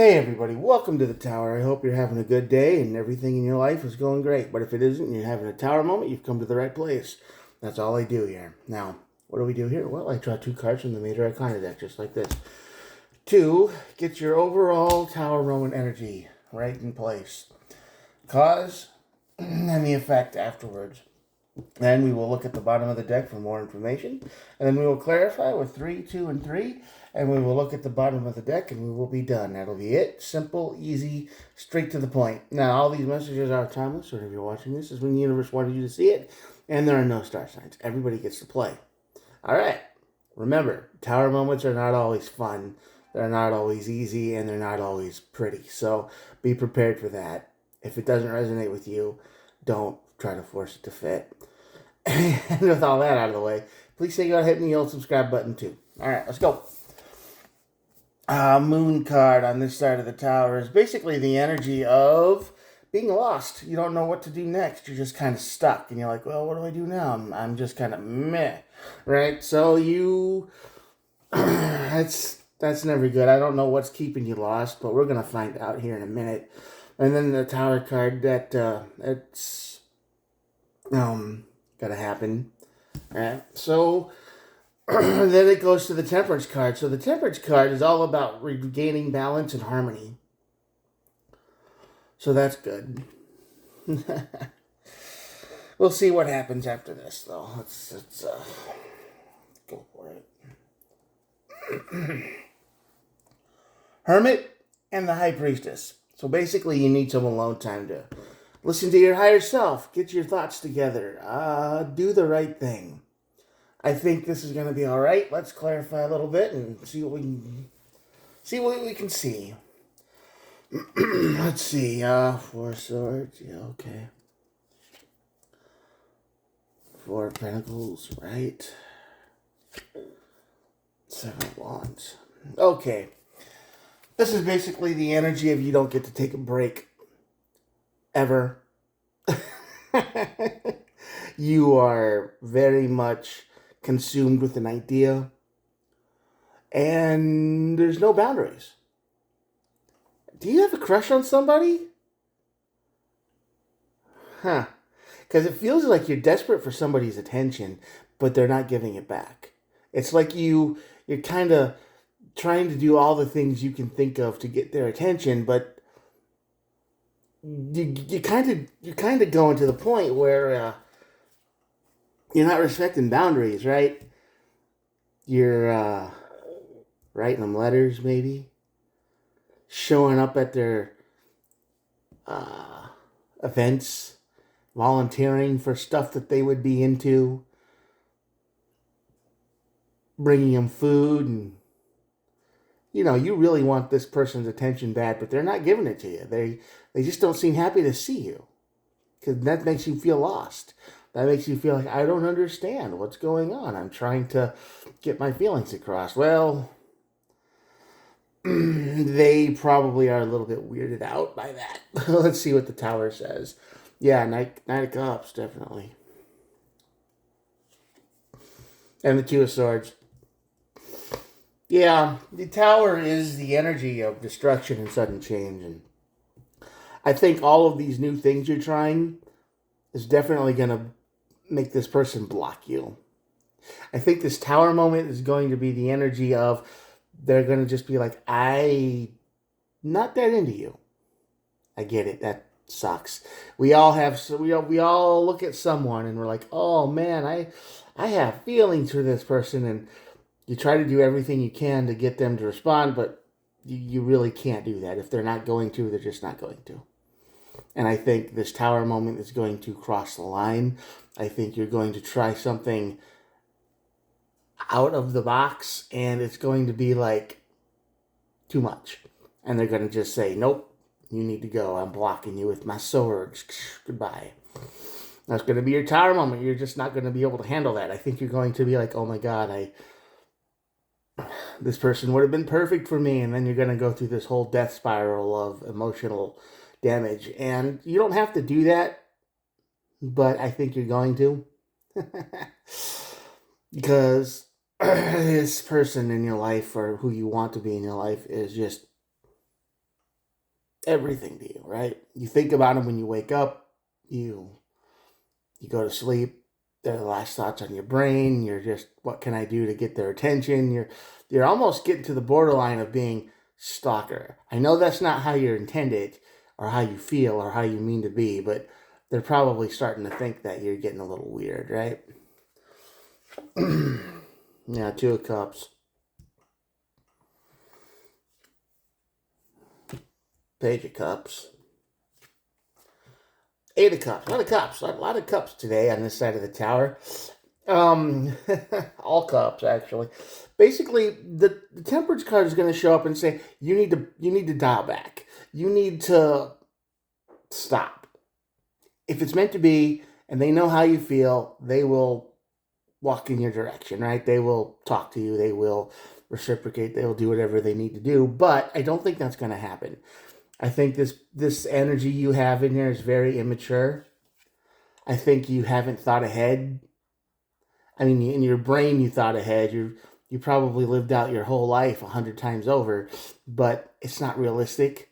Hey everybody, welcome to the tower. I hope you're having a good day and everything in your life is going great. But if it isn't and you're having a tower moment, you've come to the right place. That's all I do here. Now, what do we do here? Well, I draw two cards from the Major Arcana deck, just like this. To get your overall tower moment energy right in place. Cause and the effect afterwards. Then we will look at the bottom of the deck for more information. And then we will clarify with 3, 2, and 3. And we will look at the bottom of the deck and we will be done. That'll be it. Simple, easy, straight to the point. Now, all these messages are timeless. Whenever you're watching this, is when the universe wanted you to see it. And there are no star signs. Everybody gets to play. All right. Remember, tower moments are not always fun. They're not always easy. And they're not always pretty. So be prepared for that. If it doesn't resonate with you, don't try to force it to fit. And with all that out of the way, please say go ahead and hit the old subscribe button too. All right, let's go. Moon card on this side of the tower is basically the energy of being lost. You don't know what to do next. You're just kind of stuck. And you're like, well, what do I do now? I'm just kind of meh. Right? So that's never good. I don't know what's keeping you lost, but we're going to find out here in a minute. And then the tower card it's gotta happen. Alright, so then it goes to the Temperance card. So the Temperance card is all about regaining balance and harmony. So that's good. We'll see what happens after this, though. Let's go for it. Hermit and the High Priestess. So basically, you need some alone time to listen to your higher self. Get your thoughts together. Do the right thing. I think this is going to be all right. Let's clarify a little bit and see what we can see. Let's see. 4 swords. Yeah, okay. 4 pentacles, right? 7 wands. Okay. This is basically the energy of you don't get to take a break. Ever. You are very much consumed with an idea. And there's no boundaries. Do you have a crush on somebody? Huh. Because it feels like you're desperate for somebody's attention, but they're not giving it back. It's like you're kind of trying to do all the things you can think of to get their attention, but you're kind of going to the point where you're not respecting boundaries, right? You're writing them letters, maybe showing up at their events, volunteering for stuff that they would be into, bringing them food, and you really want this person's attention bad, but they're not giving it to you. They just don't seem happy to see you, because that makes you feel lost. That makes you feel like, I don't understand what's going on. I'm trying to get my feelings across. Well, they probably are a little bit weirded out by that. Let's see what the tower says. Yeah, Knight of Cups, definitely. And the Two of Swords. Yeah, the tower is the energy of destruction and sudden change. And I think all of these new things you're trying is definitely going to make this person block you. I think this tower moment is going to be the energy of they're going to just be like, I'm not that into you. I get it. That sucks. We all look at someone and we're like, oh man, I have feelings for this person, and you try to do everything you can to get them to respond, but you really can't do that. If they're not going to, they're just not going to. And I think this tower moment is going to cross the line. I think you're going to try something out of the box, and it's going to be like too much. And they're going to just say, nope, you need to go. I'm blocking you with my swords. Goodbye. That's going to be your tower moment. You're just not going to be able to handle that. I think you're going to be like, oh my God, this person would have been perfect for me. And then you're going to go through this whole death spiral of emotional damage. And you don't have to do that, but I think you're going to. Because this person in your life, or who you want to be in your life, is just everything to you, right? You think about them when you wake up, you you go to sleep, they're the last thoughts on your brain. You're just, what can I do to get their attention? You're almost getting to the borderline of being stalker. I know that's not how you intended or how you feel or how you mean to be, but they're probably starting to think that you're getting a little weird, right? Yeah, Two of Cups. Page of Cups. Eight of Cups. A lot of cups. A lot of cups today on this side of the tower. Um, all cups actually. Basically, the temperance card is going to show up and say you need to dial back. You need to stop. If it's meant to be, and they know how you feel, they will walk in your direction, right? They will talk to you. They will reciprocate. They will do whatever they need to do. But I don't think that's going to happen. I think this energy you have in here is very immature. I think you haven't thought ahead. I mean, in your brain, you thought ahead. You probably lived out your whole life 100 times over, but it's not realistic.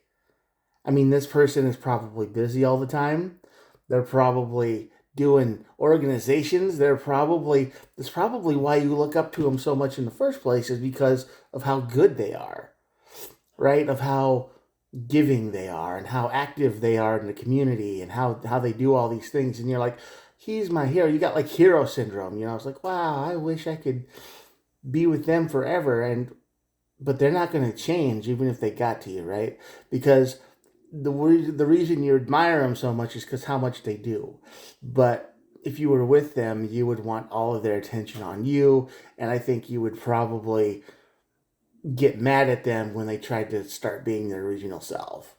I mean, this person is probably busy all the time. They're probably doing organizations. That's probably why you look up to them so much in the first place, is because of how good they are, right? Of how giving they are and how active they are in the community and how they do all these things. And you're like, he's my hero. You got like hero syndrome. It's like, wow, I wish I could be with them forever. But they're not going to change even if they got to you, right? Because the reason you admire them so much is because how much they do. But if you were with them, you would want all of their attention on you. And I think you would probably get mad at them when they tried to start being their original self,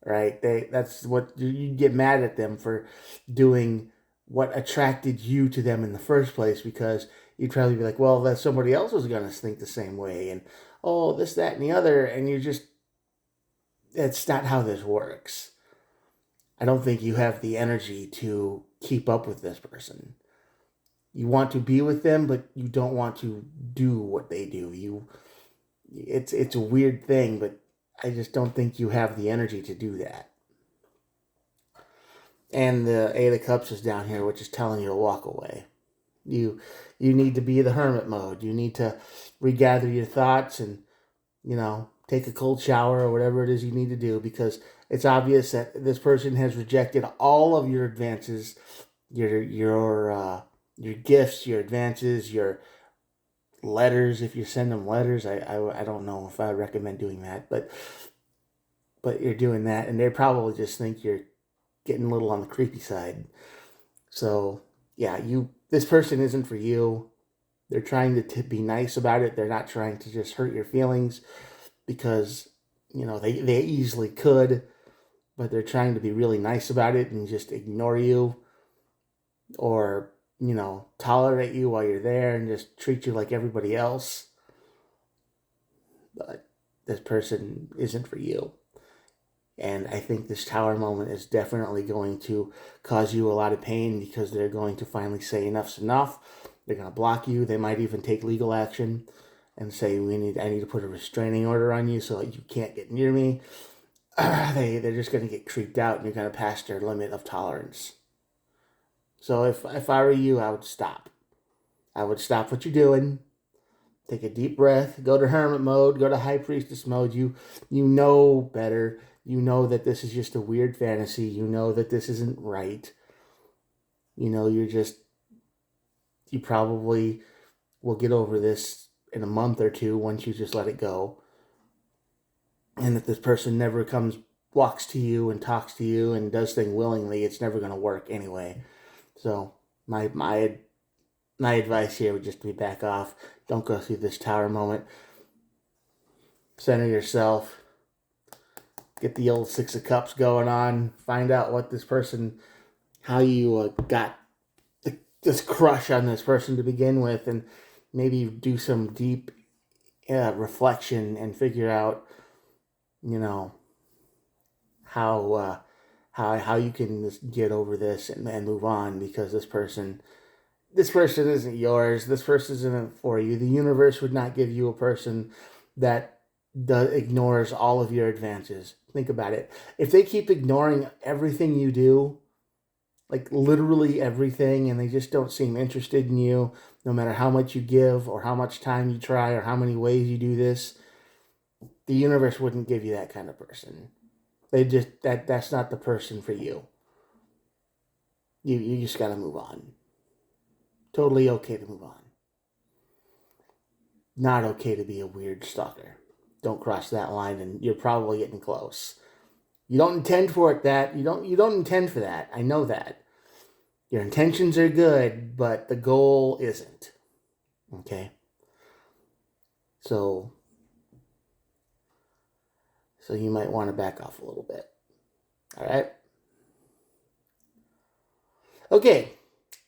right? That's what you get mad at them for doing what attracted you to them in the first place, because you'd probably be like, well, that somebody else was going to think the same way, and oh, this, that, and the other, and you just, it's not how this works. I don't think you have the energy to keep up with this person. You want to be with them, but you don't want to do what they do. It's a weird thing, but I just don't think you have the energy to do that. And the Eight of Cups is down here, which is telling you to walk away. You you need to be the hermit mode. You need to regather your thoughts and, take a cold shower or whatever it is you need to do, because it's obvious that this person has rejected all of your advances, your gifts, your advances, your letters. If you send them letters, I don't know if I recommend doing that, but you're doing that, and they probably just think you're getting a little on the creepy side. So yeah, this person isn't for you. They're trying to be nice about it. They're not trying to just hurt your feelings, because they easily could, but they're trying to be really nice about it and just ignore you, or tolerate you while you're there and just treat you like everybody else. But this person isn't for you. And I think this tower moment is definitely going to cause you a lot of pain, because they're going to finally say enough's enough. They're going to block you. They might even take legal action and say, I need to put a restraining order on you so that you can't get near me. They're just going to get creeped out, and you're going to pass their limit of tolerance. So if I were you, I would stop. I would stop what you're doing. Take a deep breath. Go to hermit mode. Go to high priestess mode. You know better. You know that this is just a weird fantasy. You know that this isn't right. You probably will get over this in a month or two once you just let it go. And if this person never walks to you and talks to you and does things willingly, it's never going to work anyway. So my advice here would just be back off. Don't go through this tower moment. Center yourself. Get the old Six of Cups going on. Find out what this person, how you got this crush on this person to begin with, and maybe do some deep reflection and figure out, how how you can just get over this and move on, because this person isn't yours. This person isn't for you. The universe would not give you a person that ignores all of your advances. Think about it. If they keep ignoring everything you do, like literally everything, and they just don't seem interested in you, no matter how much you give or how much time you try or how many ways you do this, the universe wouldn't give you that kind of person. They just that's not the person for you. You just gotta move on. Totally okay to move on. Not okay to be a weird stalker. Don't cross that line, and you're probably getting close. You don't intend for it. That you don't intend for that. I know that. Your intentions are good, but the goal isn't. Okay. So you might want to back off a little bit. All right. Okay.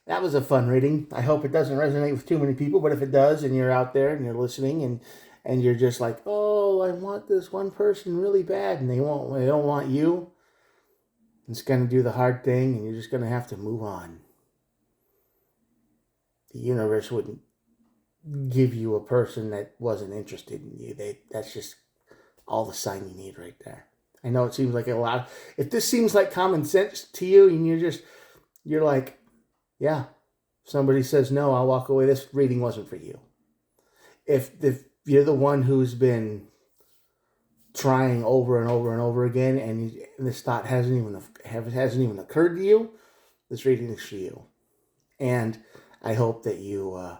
That was a fun reading. I hope it doesn't resonate with too many people, but if it does, and you're out there and you're listening and you're just like, oh, I want this one person really bad, and they don't want you, it's going to do the hard thing, and you're just going to have to move on. The universe wouldn't give you a person that wasn't interested in you. That's just all the sign you need right there. I know it seems like a lot. If this seems like common sense to you, and you're like, yeah, somebody says no, I'll walk away. This reading wasn't for you. If you're the one who's been trying over and over and over again, and this thought hasn't even occurred to you, this reading is for you. And I hope that you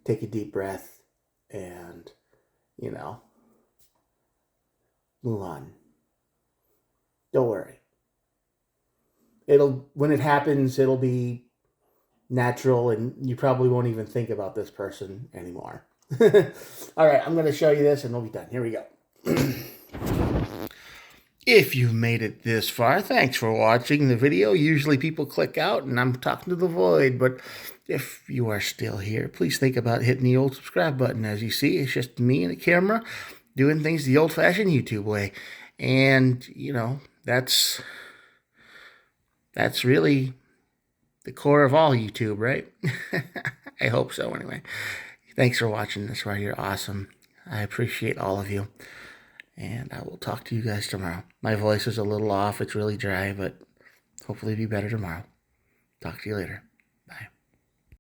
take a deep breath and, move on. Don't worry. When it happens, it'll be natural, and you probably won't even think about this person anymore. All right, I'm going to show you this, and we'll be done. Here we go. If you've made it this far, thanks for watching the video. Usually people click out, and I'm talking to the void, but if you are still here, please think about hitting the old subscribe button. As you see, it's just me and a camera doing things the old-fashioned YouTube way. And, that's really the core of all YouTube, right? I hope so, anyway. Thanks for watching this far. You're awesome. I appreciate all of you. And I will talk to you guys tomorrow. My voice is a little off. It's really dry, but hopefully it'll be better tomorrow. Talk to you later.